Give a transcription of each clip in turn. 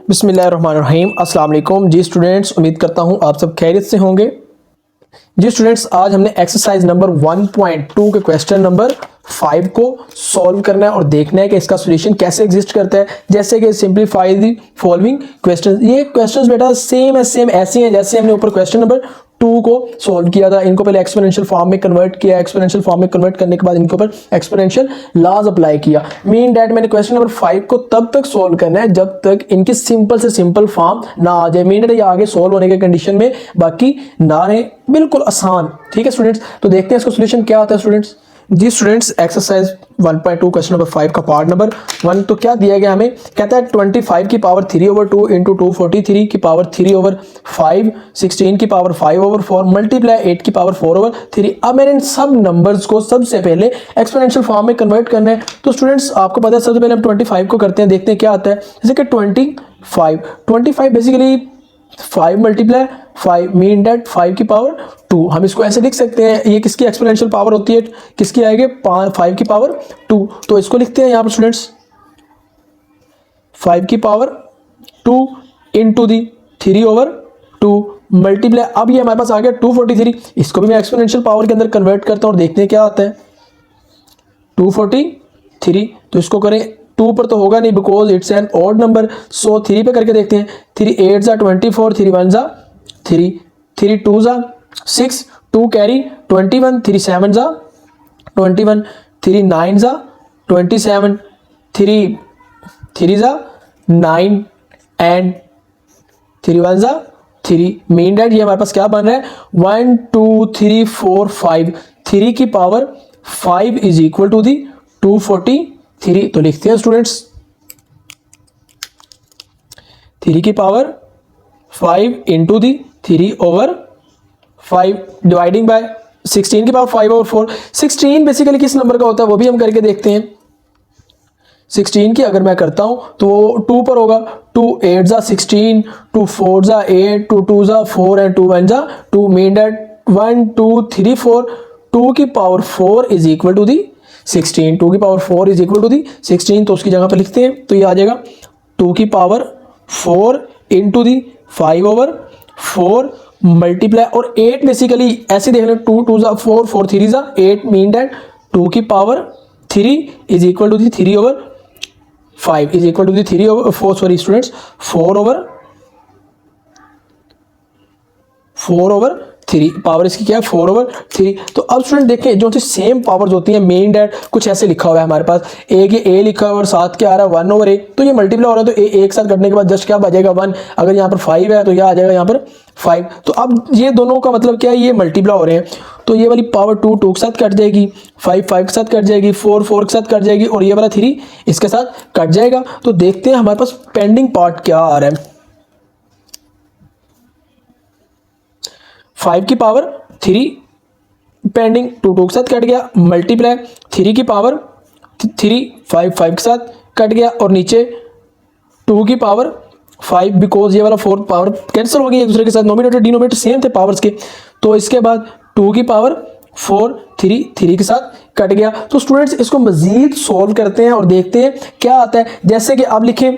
बिस्मिल्लाहिर्रहमानिर्रहीम। अस्सलाम वालेकुम जी स्टूडेंट्स, उम्मीद करता हूँ आप सब खैरियत से होंगे। जी स्टूडेंट्स, आज हमने एक्सरसाइज नंबर 1.2 के क्वेश्चन नंबर 5 को सॉल्व करना है और देखना है कि इसका सॉल्यूशन कैसे एग्जिस्ट करता है। जैसे कि सिंपलीफाई द फॉलोइंग क्वेश्चंस। ये क्वेश्चंस बेटा सेम ऐसे हैं जैसे हमने ऊपर क्वेश्चन नंबर 2 को सॉल्व किया था। इनको पहले एक्सपोनेंशियल फॉर्म में कन्वर्ट किया, एक्सपोनेंशियल फॉर्म में कन्वर्ट करने के बाद इनके ऊपर एक्सपोनेंशियल लॉज अप्लाई किया। मीन दैट मैंने क्वेश्चन नंबर 5 को तब तक सॉल्व करना है जब तक इनकी सिंपल से सिंपल फॉर्म ना आ जाए। मीन दैट ये आगे सॉल्व होने के कंडीशन में बाकी ना रहे, बिल्कुल आसान। ठीक है स्टूडेंट्स, तो देखते हैं इसका सोल्यूशन क्या आता है स्टूडेंट्स। जी स्टूडेंट्स, एक्सरसाइज 1.2 क्वेश्चन नंबर 5 का पार्ट नंबर 1 तो क्या दिया गया हमें, कहता है 25 की पावर 3/2 इंटू 243 की पावर 3/5, 16 की पावर 5/4 मल्टीप्लाई 8 की पावर 4/3। अब मैंने इन सब नंबर्स को सबसे पहले एक्सपोनेंशियल फॉर्म में कन्वर्ट करना है। तो स्टूडेंट्स आपको पता है, सबसे पहले हम 25 को करते हैं, देखते हैं क्या आता है। जैसे कि 25 बेसिकली 5 मल्टीप्लाई 5 मीन डेट 5 की पावर 2। हम इसको ऐसे लिख सकते हैं, ये किसकी एक्सपोनेंशियल पावर होती है, किसकी आएगी 5 की पावर 2। तो इसको लिखते हैं यहाँ पर स्टूडेंट्स 5 की पावर 2 इंटू दी 3/2 मल्टीप्लाई। अब ये हमारे पास आ गया 243। इसको भी मैं एक्सपोनेंशियल पावर के अंदर कन्वर्ट करता हूँ और देखते हैं क्या आता है। 243, तो इसको करें 2 पर तो होगा नहीं because it's an odd number, so 3 पे करके देखते हैं। 3 8 जा 24, 3 1 जा 3, 3 2 जा 6, 2 कैरी 21, 3 7 जा 21, 3 9 जा 27, 3 3 जा 9 एंड 3 1 जा 3। मीन डेट ये हमारे पास क्या बन रहा है 1 2 3 4 5। 3 की power 5 is equal to the 243। तो लिखते हैं स्टूडेंट्स 3 की power 5 into the 3/5 dividing by 16 की पावर 5/4। 16 बेसिकली किस नंबर का होता है वो भी हम करके देखते हैं। 16 की अगर मैं करता हूं तो वो 2 पर होगा। 2 8 जा 16, 2 4 जा 8, 2 2 जा 4 एंड 2 1 जा 2। मीन दैट 1 2 3 4, 2 की power 4 is equal to the 16। 2 की power 4 is equal to the 16, तो उसकी जगह पर लिखते हैं तो ये आ जाएगा 2 की पावर 4 इंटू दी 5/4 मल्टीप्लाई और 8 बेसिकली ऐसे देख लें 2 2 जा 4, 4 3 जा 8। मीन दैट 2 की power 3 is equal to the 3/5 is equal to the 3/4 sorry students 4/3। Power इसकी क्या है 4/3। तो अब स्टूडेंट देखें जो सेम पावर्स होती हैं, मेन डैट कुछ ऐसे लिखा हुआ है हमारे पास, एक ये ए लिखा हुआ है और साथ क्या आ रहा है 1/a। तो ये मल्टीप्लाई हो रहा है तो ए एक साथ करने के बाद जस्ट क्या बचेगा 1। अगर यहाँ पर 5 है तो क्या आ जाएगा यहाँ पर 5। तो अब ये दोनों का मतलब क्या है, ये मल्टीप्लाई हो रहे हैं तो ये वाली पावर 2 2 के साथ कट जाएगी, 5 5 के साथ कट जाएगी, 4 4 के साथ कट जाएगी और ये वाला 3 इसके साथ कट जाएगा। तो देखते हैं हमारे पास पेंडिंग पार्ट क्या आ रहा है। 5 की पावर 3 पेंडिंग 2 2 के साथ कट गया, मल्टीप्लाई 3 की पावर 3 5 5 के साथ कट गया और नीचे 2 की पावर 5 बिकॉज ये वाला 4 पावर कैंसिल हो गई एक दूसरे के साथ, नोमिनेटर डिनोमिनेटर सेम थे पावर्स के। तो इसके बाद 2 की पावर 4 3 के साथ कट गया। तो स्टूडेंट्स इसको मजीद सॉल्व करते हैं और देखते हैं क्या आता है। जैसे कि आप लिखें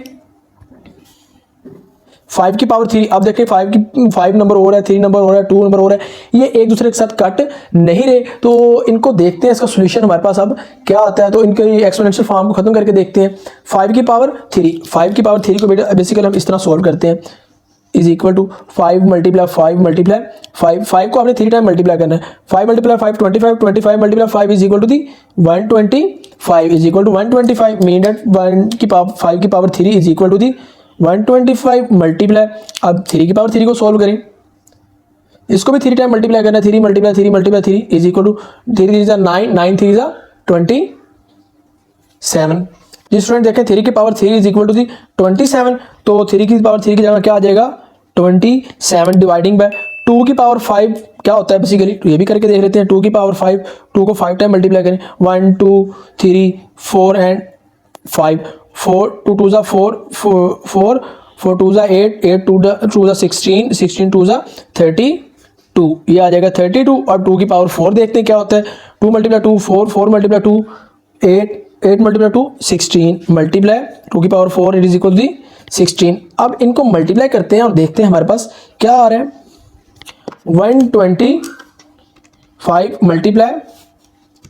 5 की पावर 3, अब देखें 5 नंबर हो रहा है, 3 नंबर हो रहा है, 2 नंबर हो रहा है, ये एक दूसरे के साथ कट नहीं रहे। तो इनको देखते हैं इसका सॉल्यूशन हमारे पास अब क्या आता है। तो इनके एक्सपोनेंशियल फॉर्म को खत्म करके देखते हैं। 5 की पावर 3 को बेसिकली हम इस तरह सॉल्व करते हैं is equal to 5 multiply 5 multiply 5 को आपने 3 टाइम मल्टीप्लाई करना है। 5 multiply 5 25 multiply 5 is equal to the 125 is equal to 125। Mean that 5 की power 3 is equal to the 125 multiply. अब 3 की पावर 3 को सॉल्व करें, इसको भी 3 टाइम मल्टीप्लाई करना है। 3 मल्टीप्लाई 3 इज इक्वल टू 3 3 जा 9, 9 3 जा 27। जी स्टूडेंट देखें 3 की power 3 is equal to the 27, तो 3 की पावर 3 की जगह क्या आ जाएगा 27 डिवाइडिंग बाय 2 की पावर 5 क्या होता है बेसिकली, तो ये भी करके देख लेते हैं। 2 की पावर 5, 2 को 5 टाइम मल्टीप्लाई करें 1 2 3 4 एंड 5। 4 2 2 जा 4 4 4 2 जा 8 8 2 जा 16 16 2 जा 32, ये आ जाएगा 32। और 2 की पावर 4 देखते हैं क्या होता है। 2 मल्टीप्लाई 2 4 4 मल्टीप्लाई 2 8 8 मल्टीप्लाई 2 16 मल्टीप्लाई 2 की power 4 it is equal to 16। अब इनको मल्टीप्लाई करते हैं और देखते हैं हमारे पास क्या आ रहा है। 125 multiply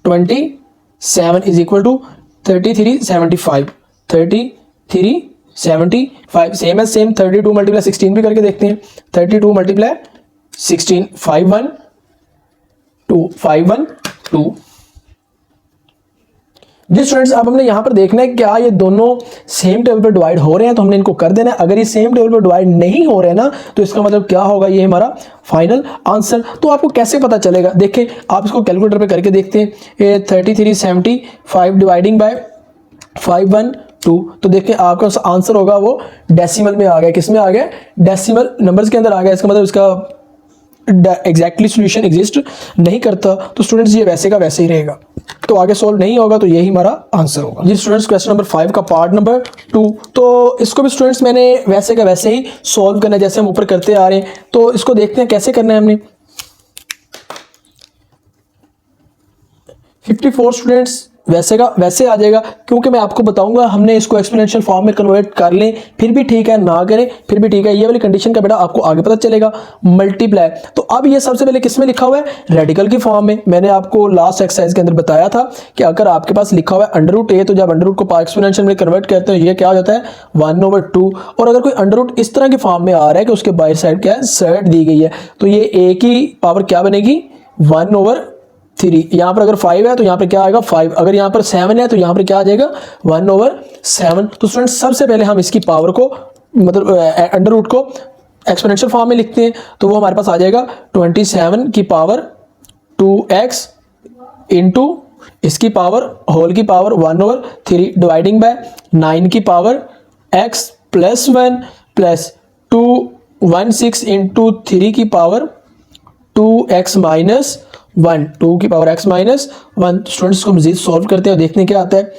27 is equal to 3375। 3375 same as same 32 multiply 16 भी करके देखते हैं। 32 मल्टीप्लाई 16 512 जी स्टूडेंट्स, अब हमने यहां पर देखना है क्या ये दोनों सेम टेबल पर डिवाइड हो रहे हैं, तो हमने इनको कर देना है। अगर ये सेम टेबल पर डिवाइड नहीं हो रहे हैं ना, तो इसका मतलब क्या होगा, ये हमारा फाइनल आंसर। तो आपको कैसे पता चलेगा, देखें आप इसको कैलकुलेटर पे करके देखते हैं। ये 3375 डिवाइडिंग बाय 512, तो देखें आपका आंसर होगा वो डेसिमल में आ गया। किस में आ गया, डेसिमल नंबर्स के अंदर आ गया। इसका मतलब इसका एग्जैक्टली सॉल्यूशन एग्जिस्ट नहीं करता, तो स्टूडेंट्स ये वैसे का वैसे ही रहेगा, तो आगे सॉल्व नहीं होगा, तो यही हमारा आंसर होगा। जी स्टूडेंट्स, क्वेश्चन नंबर 5 का पार्ट नंबर 2, तो इसको भी स्टूडेंट्स मैंने वैसे का वैसे ही सॉल्व करना है जैसे हम ऊपर करते आ रहे हैं। तो इसको देखते हैं कैसे करना है हमने। 54 स्टूडेंट्स वैसे का वैसे आ जाएगा, क्योंकि मैं आपको बताऊंगा हमने इसको एक्सपोनेंशियल फॉर्म में कन्वर्ट कर लें फिर भी ठीक है, ना करें फिर भी ठीक है, ये वाली कंडीशन का बेटा आपको आगे पता चलेगा। मल्टीप्लाई, तो अब ये सबसे पहले किस में लिखा हुआ है, रेडिकल की फॉर्म में। मैंने आपको लास्ट एक्सरसाइज के अंदर बताया था कि अगर आपके पास लिखा हुआ है √a, तो जब अंडर को एक्सपोनेंशियल में कन्वर्ट करते हैं ये क्या हो जाता है 1/2। और अगर कोई अंडर इस तरह की फॉर्म में आ रहा है कि उसके बाहर साइड क्या है, साइड दी गई है, तो ये a की पावर क्या बनेगी 1/3। यहाँ पर अगर 5 है तो यहाँ पर क्या आएगा 5, अगर यहाँ पर 7 है तो यहाँ पर क्या आ जाएगा 1/7। तो स्टूडेंट्स सबसे पहले हम इसकी पावर को मतलब अंडर रूट को एक्सपोनेंशियल फॉर्म में लिखते हैं, तो वो हमारे पास आ जाएगा 27 की पावर 2x इंटू इसकी पावर होल की पावर 1/3 डिवाइडिंग बाय 9 की power x plus 1 plus 216 into 3 की पावर 2x माइनस 1, 2 की पावर x माइनस 1। स्टूडेंट्स को मजीद सॉल्व करते हैं और देखते हैं क्या आता है।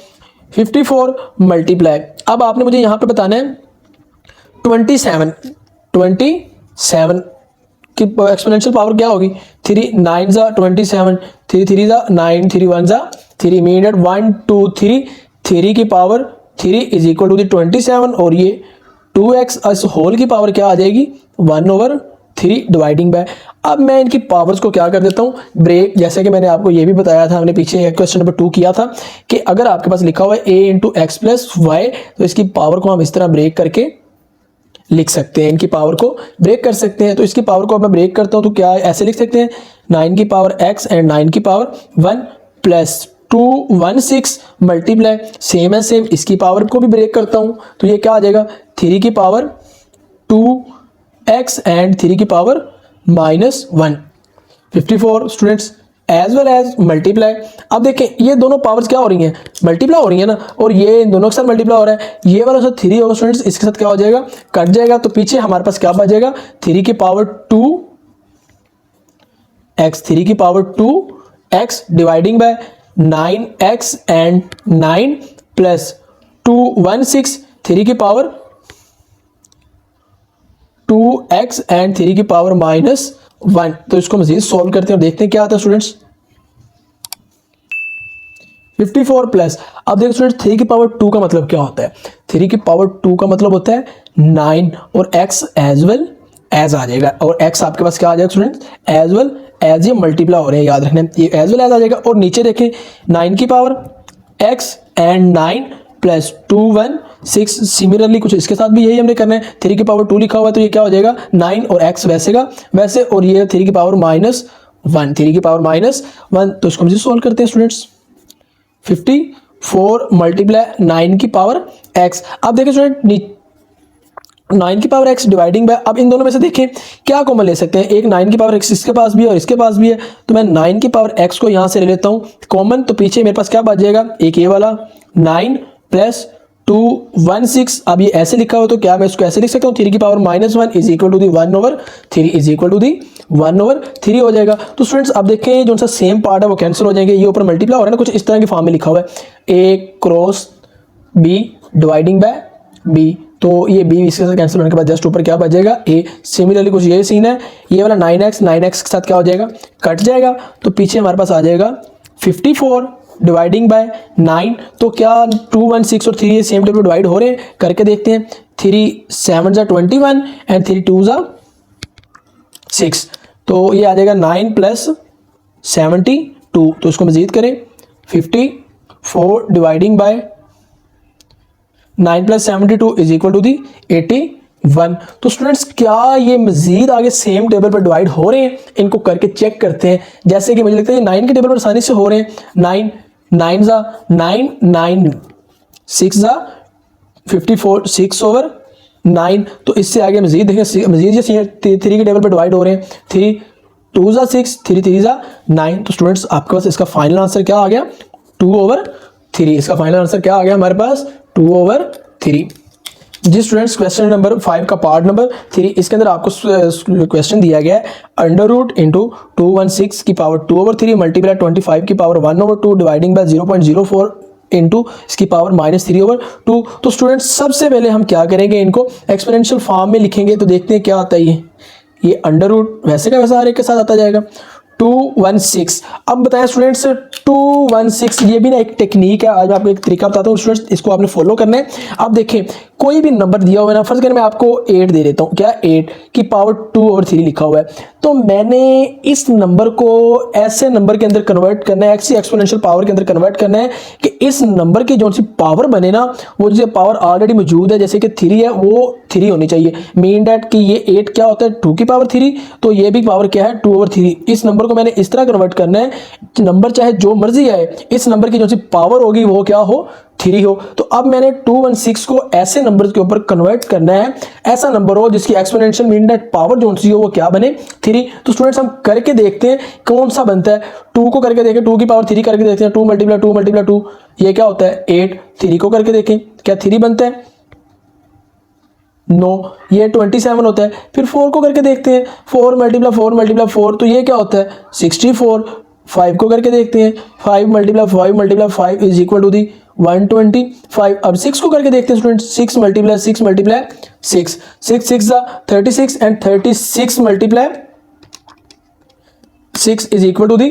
54 मल्टीप्लाई, अब आपने मुझे यहाँ पे बताना है 27 की एक्सपोनेंशियल पावर क्या होगी, 3 9 जा 27, 3 3 जा 9, 3 1 जा 3, मीन डेट 1 2 3, 3 की पावर 3 इज इक्वल टू 27, और ये 2x होल की पावर क्या आ जाएगी 1/3 डिवाइडिंग बाय। अब मैं इनकी पावर्स को क्या कर देता हूँ ब्रेक, जैसे कि मैंने आपको ये भी बताया था, हमने पीछे क्वेश्चन नंबर 2 किया था कि अगर आपके पास लिखा हुआ है a into X plus Y, तो इसकी पावर को हम इस तरह ब्रेक करके लिख सकते हैं, इनकी पावर को ब्रेक कर सकते हैं। तो इसकी पावर को अब मैं ब्रेक करता हूँ तो क्या ऐसे लिख सकते हैं 9 की पावर x एंड 9 की पावर 1 प्लस 216 मल्टीप्लाई सेम है सेम, इसकी पावर को भी ब्रेक करता हूँ तो ये क्या आ जाएगा 3 की पावर 2x एंड 3 की power -1। 54 students as well as multiply. अब देखें ये दोनों पावर्स क्या हो रही हैं, मल्टीप्लाई हो रही है ना, और ये इन दोनों के साथ मल्टीप्लाई हो रहा है। ये वाला साथ 3 होगा स्टूडेंट्स, इसके साथ क्या हो जाएगा कट जाएगा, तो पीछे हमारे पास क्या बचेगा 3 की पावर 2x, 3 की power 2x dividing by 9x and 9 plus 216 3 की पावर 2x एंड 3 की पावर -1। तो इसको मजीद सॉल्व करते हैं और देखते हैं क्या आता है स्टूडेंट्स। 54 प्लस, अब देखो स्टूडेंट्स 3 की पावर 2 का मतलब क्या होता है, 3 की पावर 2 का मतलब होता है 9, और x एज वेल एज आ जाएगा, और x आपके पास क्या आ जाएगा स्टूडेंट्स एज वेल एज, ये मल्टीप्लाई हो रहे हैं याद रखना, ये एज वेल एज आ जाएगा। और नीचे देखें 9 की power x and 9 plus 216, similarly कुछ इसके साथ भी यही हमने करना है। 3 की पावर 2 लिखा हुआ है तो ये क्या हो जाएगा 9, और x वैसे का वैसे, और ये 3 की पावर -1, 3 की पावर -1। तो इसको हम सॉल्व करते हैं स्टूडेंट्स। 54 मल्टीप्लाई 9 की पावर x। अब देखिए स्टूडेंट 9 की पावर x डिवाइडिंग बाय, अब इन दोनों में से देखें क्या कॉमन ले सकते हैं, एक 9 की पावर x इसके पास भी है और इसके पास भी है, तो मैं 9 की पावर x को यहाँ से ले लेता हूँ कॉमन, तो पीछे मेरे पास क्या बच जाएगा एक ये वाला 9 प्लस 216। अब ये ऐसे लिखा हो तो क्या मैं इसको ऐसे लिख सकता हूँ 3 की power -1 is equal to the 1/3 is equal to the 1/3 हो जाएगा। तो स्टूडेंट्स अब देखें जो सा सेम पार्ट है वो कैंसिल हो जाएंगे, ये ऊपर मल्टीप्लाई हो रहा है ना, कुछ इस तरह की फॉर्म में लिखा हुआ है a cross b dividing by b, तो ये b इसके साथ कैंसिल होने के बाद जस्ट ऊपर क्या बचेगा a। सिमिलरली कुछ ये सीन है, ये वाला 9x के साथ क्या हो जाएगा कट जाएगा, तो पीछे हमारे पास आ जाएगा 54 डिवाइडिंग बाय 9, तो क्या 2 1 6 और 3 सेम टेबल डिवाइड हो रहे हैं, करके देखते हैं। 3 7 जा 21 एंड 3 2 जा 6, तो ये आ जाएगा 9 प्लस 72, तो इसको मजीद करें 54 dividing by 9 plus 72 is equal to the 81। तो स्टूडेंट्स क्या ये मजीद आगे सेम टेबल पर डिवाइड हो रहे हैं, इनको करके चेक करते हैं। जैसे कि मुझे लगता है 9 के टेबल पर आसानी से हो रहे हैं। 9 9 जा 9 9 6 जा 54 6 ओवर 9, तो इससे आगे मजीद देखें, मजीद ये 3 के टेबल पर डिवाइड हो रहे हैं। 3 2 जा 6 3 3 जा 9, तो स्टूडेंट्स आपके पास इसका फाइनल आंसर क्या आ गया 2 ओवर 3। इसका फाइनल आंसर क्या आ गया हमारे पास 2 ओवर 3। जी स्टूडेंट्स क्वेश्चन नंबर 5 का पार्ट नंबर 3, इसके अंदर आपको क्वेश्चन दिया गया है अंडर रूट इंटू 216 की पावर 2 ओवर 3 मल्टीप्लाई 25 की power 1 over 2 dividing by 0.04 into इसकी पावर -3 ओवर 2। तो स्टूडेंट्स सबसे पहले हम क्या करेंगे, इनको एक्सपोनेंशियल फॉर्म में लिखेंगे। तो देखते हैं क्या आता है। ये अंडर रूट वैसे का वैसा हर एक के साथ आता जाएगा। 216, अब बताएं स्टूडेंट्स 216, ये भी ना एक टेक्निक है। आज मैं आपको एक तरीका बताता हूँ स्टूडेंट्स, इसको आपने फॉलो करना है। अब देखें कोई भी नंबर दिया हुआ है ना, फर्ज करें मैं आपको 8 दे देता हूँ, क्या 8 की पावर 2 ओवर 3 लिखा हुआ है, तो मैंने इस नंबर को ऐसे नंबर के अंदर कन्वर्ट करना है, ऐसी एक्सपोनेंशियल पावर के अंदर कन्वर्ट करना है कि इस नंबर की जो सी पावर बने ना, वो जो पावर ऑलरेडी मौजूद है, जैसे कि 3 है वो 3 होनी चाहिए। मीन डैट कि ये 8 क्या होता है 2 की पावर 3, तो ये भी पावर क्या है 2 ओवर 3। इस नंबर को मैंने इस तरह कन्वर्ट करना है, नंबर चाहे जो मर्जी आए, इस नंबर की जो सी पावर होगी वो क्या हो 3 हो। तो अब मैंने 216 को ऐसे नंबर के ऊपर कन्वर्ट करना है, ऐसा नंबर हो जिसकी एक्सपोनेंशियल मीन डैट पावर जो सी हो वो क्या बने 3। तो स्टूडेंट्स हम करके देखते हैं कौन सा बनता है। 2 को करके देखें, 2 की पावर 3 करके देखते हैं, 2 मल्टीप्लाई 2 मल्टीप्लाई 2 ये क्या होता है 8। 3 को करके देखें, क्या 3 बनता है, नो, ये 27 होता है। फिर 4 को करके देखते हैं, 4 मल्टीप्लाई 4 मल्टीप्लाई 4, तो ये क्या होता है 64। 5 को करके देखते हैं, 5 multiply 5 multiply 5 is equal to the 125। अब 6 को करके देखते हैं स्टूडेंट, 6 मल्टीप्लाई 6 मल्टीप्लाई 6, 6 6 जा 36 and 36 multiply 6 is equal to the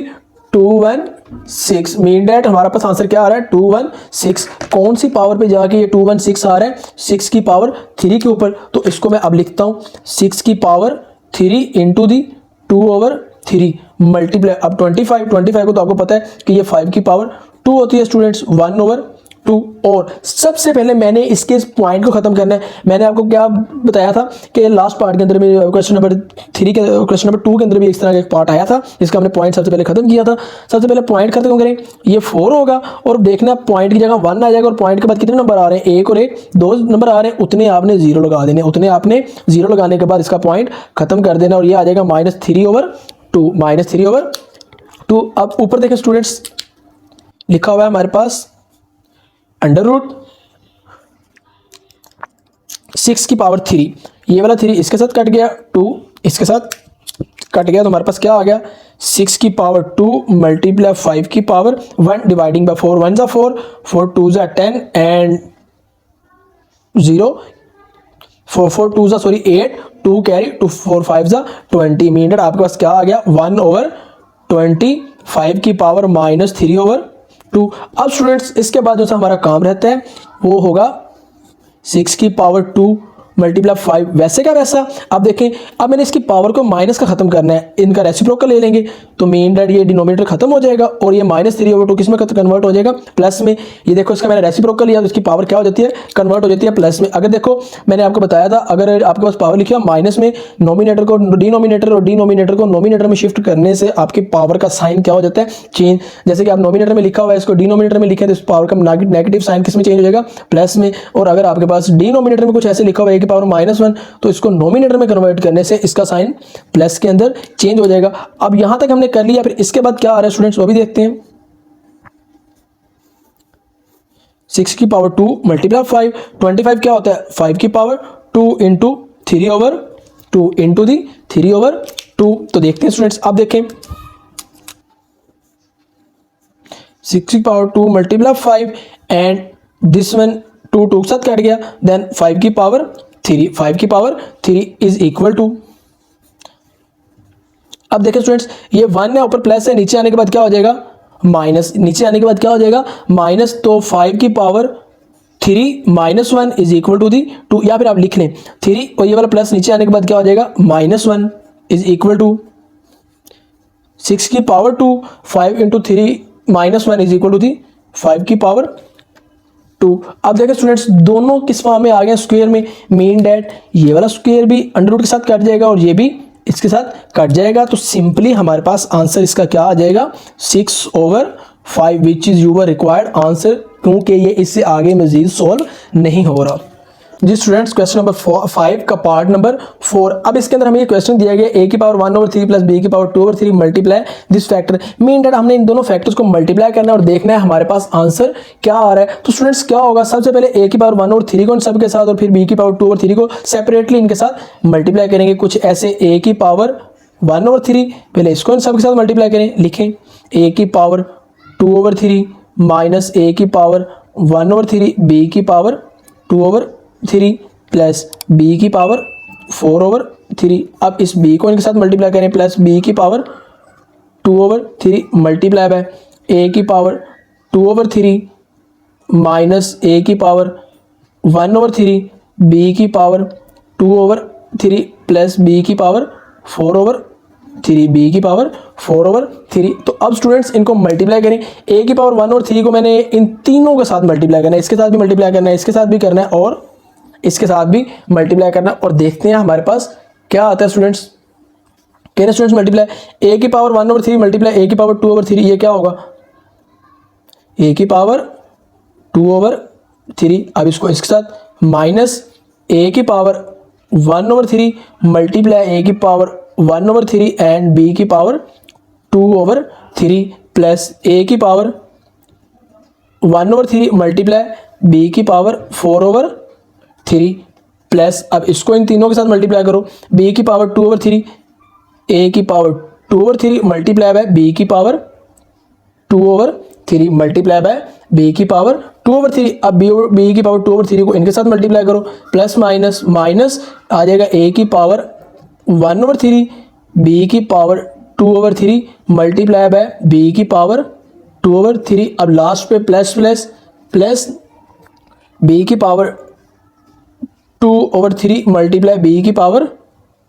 216। Mean that हमारा पास आंसर क्या आ रहा है 216। कौन सी पावर पे जाके ये 216 आ रहा है 6 की पावर 3 के ऊपर, तो इसको मैं अब लिखता हूँ 6 की पावर 3 इंटू दी 2 ओवर 3 मल्टीप्लाई, अब 25 को तो आपको पता है कि ये 5 की पावर 2 होती है स्टूडेंट्स 1 ओवर 2। और सबसे पहले मैंने इसके इस पॉइंट को खत्म करना है। मैंने आपको क्या बताया था कि लास्ट पार्ट के अंदर में क्वेश्चन नंबर 2 के अंदर भी इस तरह का एक पार्ट आया था जिसका हमने पॉइंट सबसे पहले खत्म किया था। सबसे पहले पॉइंट खत्म करें, ये 4 होगा और देखना पॉइंट की जगह 1 आ जाएगा, और पॉइंट के बाद कितने नंबर आ रहे हैं 1 और 1 2 नंबर आ रहे हैं, उतने आपने 0 लगा देने, उतने आपने 0 लगाने के बाद इसका पॉइंट खत्म कर देना, और ये आ जाएगा -3 ओवर 2 -3 ओवर 2। अब ऊपर देखें स्टूडेंट्स लिखा हुआ है हमारे पास अंडर रूट 6 की पावर 3, ये वाला 3 इसके साथ कट गया, 2 इसके साथ कट गया, तो हमारे पास क्या आ गया 6 की पावर 2 मल्टीप्लाई 5 की पावर 1 डिवाइडिंग बाय 4 1 जा 4 4 2 जा 10 एंड 0 4 4 2 जा 8 2 कैरी 2 4 5 जा 20। मीन डेट आपके पास क्या आ गया 1 ओवर 25 की पावर -3 ओवर 2। अब स्टूडेंट्स इसके बाद जो सा हमारा काम रहता है वो होगा 6 की पावर 2 मल्टीप्लाई 5 वैसे का वैसा। अब देखें, अब मैंने इसकी पावर को माइनस का खत्म करना है, इनका रेसिप्रोकल ले लेंगे, तो मीन डैट ये डिनोमिनेटर खत्म हो जाएगा और ये -3 ओवर 2 किस में कन्वर्ट हो जाएगा प्लस में। ये देखो इसका मैंने रेसिप्रोकल लिया तो इसकी पावर क्या हो जाती है कन्वर्ट हो जाती है प्लस में। अगर देखो मैंने आपको बताया था अगर आपके पास पावर लिखी हो माइनस में, नोमिनेटर को डिनोमिनेटर और डिनोमिनेटर को नोमिनेटर में शिफ्ट करने से आपकी पावर का साइन क्या हो जाता है चेंज। जैसे कि आप नोमिनेटर में लिखा हुआ है इसको डिनोमिनेटर में लिखें तो इस पावर का नेगेटिव साइन किस में चेंज हो जाएगा प्लस में। और अगर आपके पास डिनोमिनेटर में कुछ ऐसे लिखा हुआ है कि पावर -1, तो इसको नोमिनेटर में कन्वर्ट करने से इसका साइन प्लस के अंदर चेंज हो जाएगा। अब यहां तक हमने कर लिया, फिर इसके बाद क्या आ रहा है स्टूडेंट्स वो भी देखते हैं। 6 की पावर 2 मल्टीप्लाई 5 25 क्या होता है 5 की पावर 2 इंटू 3 ओवर 2 इंटू दी 3 ओवर 2। तो देखते हैं स्टूडेंट्स, आप देखें 6 की power 2 multiply 5 and this one 2 2 के साथ कट गया, देन 5 की पावर 3 5 की पावर 3 इज इक्वल टू। अब देखें स्टूडेंट्स ये 1 है ऊपर प्लस है, नीचे आने के बाद क्या हो जाएगा माइनस नीचे आने के बाद क्या हो जाएगा माइनस, तो 5 की power 3 minus 1 is equal to the 2, या फिर आप लिख लें 3 और ये वाला प्लस नीचे आने के बाद क्या हो जाएगा माइनस 1 इज इक्वल टू 6 की power 2, 5 into 3 minus 1 is equal to the 5 की पावर 2। अब देखिए स्टूडेंट्स दोनों किस फॉर्म में आ गए स्क्वायर में, मीन डैट ये वाला स्क्वायर भी अंडर रूट के साथ कट जाएगा और ये भी इसके साथ कट जाएगा, तो सिंपली हमारे पास आंसर इसका क्या आ जाएगा 6/5 which is your required answer, क्योंकि ये इससे आगे मजीद सॉल्व नहीं हो रहा। जी स्टूडेंट्स क्वेश्चन नंबर 5 का पार्ट नंबर 4। अब इसके अंदर हमें ये क्वेश्चन दिया गया a की पावर 1/3 प्लस b की power 2/3 multiply this factor, mean that हमने इन दोनों फैक्टर्स को मल्टीप्लाई करना है और देखना है हमारे पास आंसर क्या आ रहा है। तो स्टूडेंट्स क्या होगा, सबसे पहले a की पावर 1/3 को इन सब के साथ और फिर b की पावर 2/3 को सेपरेटली इनके साथ मल्टीप्लाई करेंगे। कुछ ऐसे a की पावर 1/3 पहले इसको इन सब के साथ मल्टीप्लाई करें, लिखें a की पावर 2/3 माइनस a की पावर 1/3 b की पावर 2/3 प्लस b की पावर 4/3। अब इस b को इनके साथ मल्टीप्लाई करें प्लस b की पावर 2/3 मल्टीप्लाई बाय a की पावर 2/3 माइनस a की पावर 1/3 b की पावर 2/3 प्लस b की पावर 4/3 b की पावर 4/3। तो अब स्टूडेंट्स इनको मल्टीप्लाई करें, a की पावर 1/3 को मैंने इन तीनों के साथ मल्टीप्लाई करना है, इसके साथ भी मल्टीप्लाई करना है, इसके साथ भी करना है और इसके साथ भी मल्टीप्लाई करना है और देखते हैं हमारे पास क्या आता है स्टूडेंट्स। कह रहे स्टूडेंट्स मल्टीप्लाई a की पावर 1/3 मल्टीप्लाई a की पावर 2/3, ये क्या होगा a की पावर 2/3। अब इसको इसके साथ माइनस a की पावर 1/3 मल्टीप्लाई a की पावर 1/3 एंड b की पावर 2/3 प्लस a की पावर 1/3 मल्टीप्लाई b की पावर 4/3 प्लस, अब इसको इन तीनों के साथ मल्टीप्लाई करो, b की पावर 2/3 a की पावर 2/3 मल्टीप्लाई बाय b की पावर 2/3 मल्टीप्लाई बाय b की पावर 2/3। अब b की पावर 2/3 को इनके साथ मल्टीप्लाई करो, प्लस माइनस माइनस आ जाएगा a की पावर 1/3 b की पावर 2/3 मल्टीप्लाई बाय b की पावर 2/3। अब लास्ट पे प्लस प्लस प्लस b की पावर 2/3 मल्टीप्लाई b की पावर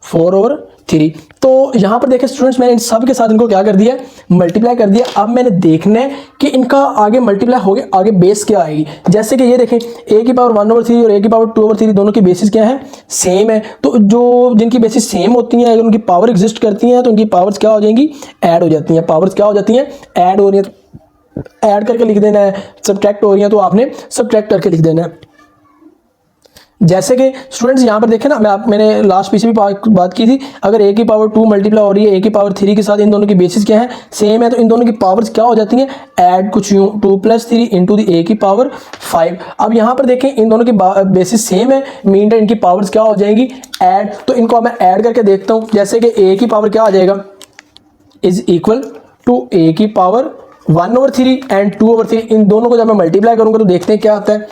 4/3। तो यहाँ पर देखें स्टूडेंट्स मैंने इन सब के साथ इनको क्या कर दिया मल्टीप्लाई कर दिया। अब मैंने देखना है कि इनका आगे मल्टीप्लाई हो गया, आगे बेस क्या आएगी। जैसे कि ये देखें a की पावर 1/3 और a की पावर 2/3 दोनों की बेसिस क्या है सेम है, तो जो जिनकी बेसिस सेम होती हैं अगर उनकी पावर एग्जिस्ट करती हैं तो उनकी पावर्स क्या हो जाएंगी ऐड हो जाती हैं, पावर्स क्या हो जाती हैं ऐड हो रही है, तो ऐड करके लिख देना है, सब्ट्रैक्ट हो रही है तो आपने सब्ट्रैक्ट करके लिख देना है। जैसे कि स्टूडेंट्स यहाँ पर देखें ना, मैंने लास्ट पीछे भी बात की थी, अगर a की पावर 2 मल्टीप्लाई हो रही है a की पावर 3 के साथ, इन दोनों की बेसिस क्या है सेम है, तो इन दोनों की पावर्स क्या हो जाती हैं ऐड, कुछ यूँ 2 + 3 इंटू दी a की पावर 5। अब यहाँ पर देखें इन दोनों की बेसिस सेम है, मीन दैट इनकी पावर्स क्या हो जाएंगी ऐड। तो इनको मैं ऐड करके देखता हूँ, जैसे कि a की पावर क्या आ जाएगा इज इक्वल टू a की पावर 1/3 एंड 2/3। इन दोनों को जब मैं मल्टीप्लाई करूँगा तो देखते हैं क्या आता है,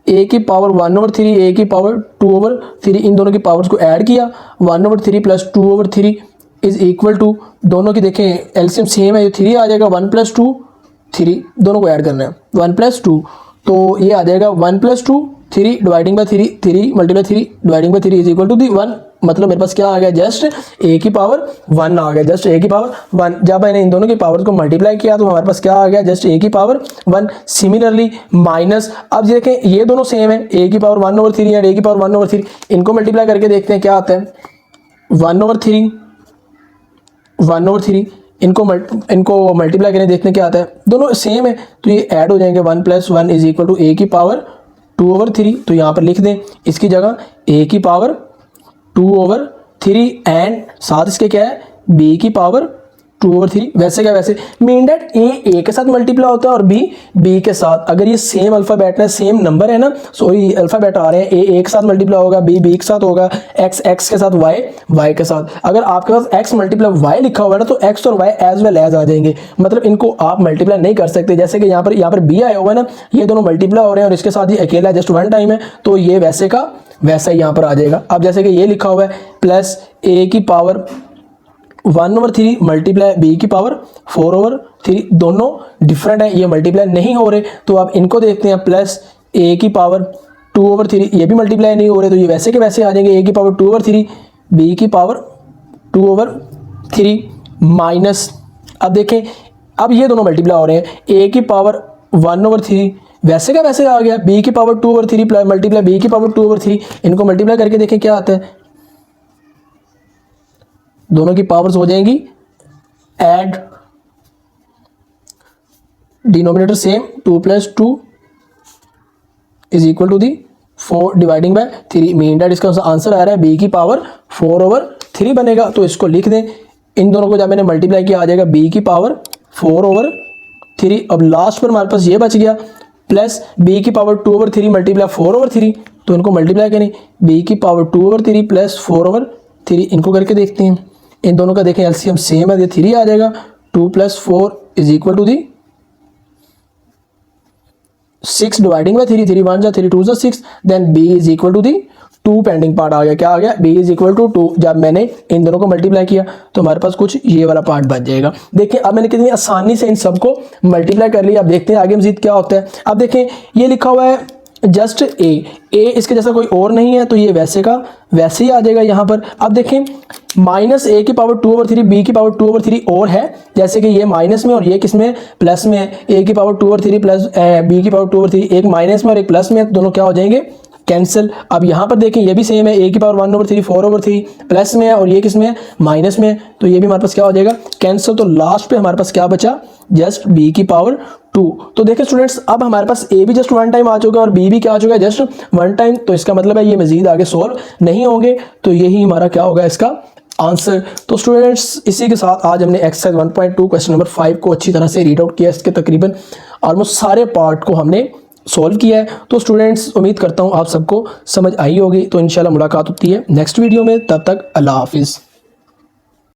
a की पावर 1/3 a की पावर 2/3, इन दोनों की पावर्स को ऐड किया 1/3 प्लस 2/3 इज इक्वल टू, दोनों की देखें एलसीएम सेम है, ये 3 आ जाएगा 1 + 2 3, दोनों को ऐड करना है 1 + 2, तो ये आ जाएगा 1 + 2 3 dividing by 3 3 multiply 3 dividing by 3 is equal to the 1। मतलब मेरे पास क्या आ गया जस्ट a की पावर 1 आ गया, जस्ट a की पावर 1। जब मैंने इन दोनों की पावर को मल्टीप्लाई किया तो हमारे पास क्या आ गया जस्ट a की पावर 1। सिमिलरली माइनस, अब देखें ये दोनों सेम है, a की पावर 1/3 एंड a की पावर 1/3, इनको मल्टीप्लाई करके देखते हैं क्या आता है 1/3 1/3, इनको मल्टीप्लाई करें देखते हैं क्या आता है, दोनों सेम है तो ये ऐड हो जाएंगे 1 + 1 इज इक्वल टू a की पावर 2/3। तो यहाँ पर लिख दें इसकी जगह a की पावर 2/3 एंड साथ इसके क्या है b की पावर 2/3। वैसे क्या वैसे मीन दैट a के साथ मल्टीप्लाई होता है और b के साथ, अगर ये सेम अल्फाबेट है सेम नंबर है ना, सॉरी अल्फाबेट आ रहे हैं, a के साथ मल्टीप्लाई होगा b के साथ होगा, x के साथ y के साथ। अगर आपके पास x मल्टीप्लाई y लिखा हुआ है ना तो x और y एज वेल एज आ जाएंगे, मतलब इनको आप मल्टीप्लाई नहीं कर सकते। जैसे कि यहाँ पर b आया हुआ है ना, ये दोनों मल्टीप्लाई हो रहे हैं और इसके साथ ही अकेला जस्ट 1 टाइम है, तो ये वैसे का वैसा ही यहाँ पर आ जाएगा। अब जैसे कि ये लिखा हुआ है प्लस a की पावर 1/3 मल्टीप्लाई बी की पावर 4/3, दोनों डिफरेंट है, ये मल्टीप्लाई नहीं हो रहे, तो आप इनको देखते हैं। प्लस ए की पावर 2/3, ये भी मल्टीप्लाई नहीं हो रहे, तो ये वैसे के वैसे आ जाएंगे। ए की पावर 2/3, बी की पावर 2/3 माइनस, अब देखें अब ये दोनों मल्टीप्लाई हो रहे हैं। ए की पावर 1/3 वैसे का वैसे आ गया, बी की पावर 2/3 मल्टीप्लाई बी की पावर 2/3, इनको मल्टीप्लाई करके देखें क्या आता है, दोनों की पावर्स हो जाएंगी add, denominator same, 2 + 2 is equal to the 4 dividing by 3, mean that इसका आंसर आ रहा है बी की पावर 4/3 बनेगा। तो इसको लिख दें, इन दोनों को जब मैंने मल्टीप्लाई किया आ जाएगा बी की पावर 4/3। अब लास्ट पर हमारे पास ये बच गया प्लस बी की पावर 2/3 मल्टीप्लाई 4/3, तो इनको मल्टीप्लाई करें, बी की पावर 2/3 प्लस 4/3, इनको करके देखते हैं। इन दोनों का देखें एलसीएम सेम है, ये 3 आ जाएगा, 2 + 4 is equal to the 6 dividing by 3, 3 × 1 = 3, 2 × 6, then b is equal to the 2 pending part आ गया, क्या आ गया, बी इज इक्वल टू 2। जब मैंने इन दोनों को मल्टीप्लाई किया तो हमारे पास कुछ ये वाला पार्ट बच जाएगा। देखिए अब मैंने कितनी आसानी से इन सबको मल्टीप्लाई कर लिया। अब देखते हैं आगे मजीद क्या होता है। अब देखें ये लिखा हुआ है जस्ट ए इसके जैसा कोई और नहीं है, तो ये वैसे का वैसे ही आ जाएगा यहाँ पर। अब देखें माइनस ए की पावर 2/3 बी की पावर 2/3 और है, जैसे कि ये माइनस में और ये किस में, प्लस में है। ए की पावर 2/3 प्लस बी की पावर 2/3, एक माइनस में और एक प्लस में, दोनों क्या हो जाएंगे, कैंसिल। अब यहाँ पर देखें ये भी सेम है, ए की पावर 1/3 4/3 प्लस में है और ये किस में है, माइनस में है, तो ये भी हमारे पास क्या हो जाएगा, कैंसिल। तो लास्ट पे हमारे पास क्या बचा, जस्ट बी की पावर 2। तो देखिए स्टूडेंट्स अब हमारे पास ए भी जस्ट 1 टाइम आ चुका है और बी भी क्या आ चुका है, जस्ट 1 टाइम। तो इसका मतलब है ये मजीद आगे सॉल्व नहीं होंगे, तो यही हमारा क्या होगा इसका आंसर। तो स्टूडेंट्स इसी के साथ आज हमने एक्सरसाइज 1.2 क्वेश्चन नंबर 5 को अच्छी तरह से रीड आउट किया। इसके तकरीबन ऑलमोस्ट सारे पार्ट को हमने सॉल्व किया है। तो स्टूडेंट्स उम्मीद करता हूँ आप सबको समझ आई होगी। तो इंशाल्लाह मुलाकात होती है नेक्स्ट वीडियो में, तब तक अल्लाह हाफिज़।